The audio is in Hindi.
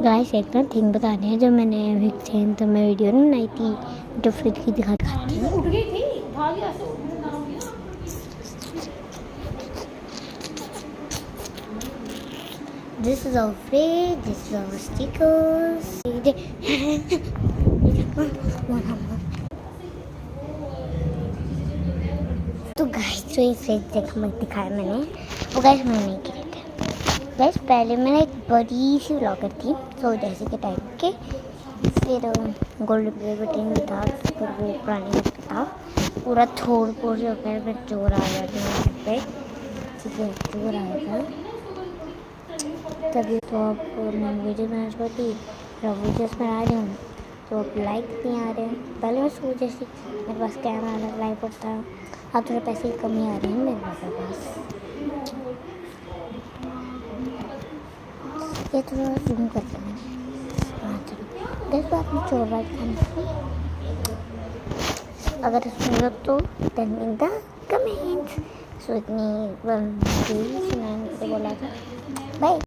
गाइस एक ना थिंग बता रहे हैं जो मैंने विक्सेन तो मैं वीडियो नहीं बनाई थी जो फ्रिज की दिखाती हूँ। उठ गई थी भाग गया से This is our fridge, this is our stickers. तो गाइस जो ये फ्रिज दिखाया मैंने वो गाइस मैंने नहीं किए थे। गाइस पहले मैंने एक बड़ी सी व्लॉगर थी तो जैसे के टाइप के, फिर गोल्ड प्ले बटन भी था, फिर वो पुरानी था पूरा थोड़ फोड़ से होकर फिर चोर आ गया था वहाँ पे, ठीक है चोर आया था तभी तो आप मैंने वीडियो बनाना शुरू की। फिर अब वीडियोस बना रही हूँ तो अब लाइक नहीं आ रहे हैं। पहले मैं सोच जैसे मेरे पास कैमरा अलग लाइक होता है, अब थोड़े पैसे की कमी आ रही है मेरे पास। ये थोड़ा जूम करते हैं दस बात में चोर वाइट खाने अगर इसमें हो तो टेन इन द कमेंट्स। सो इतनी सुनाने बोला था। बाय।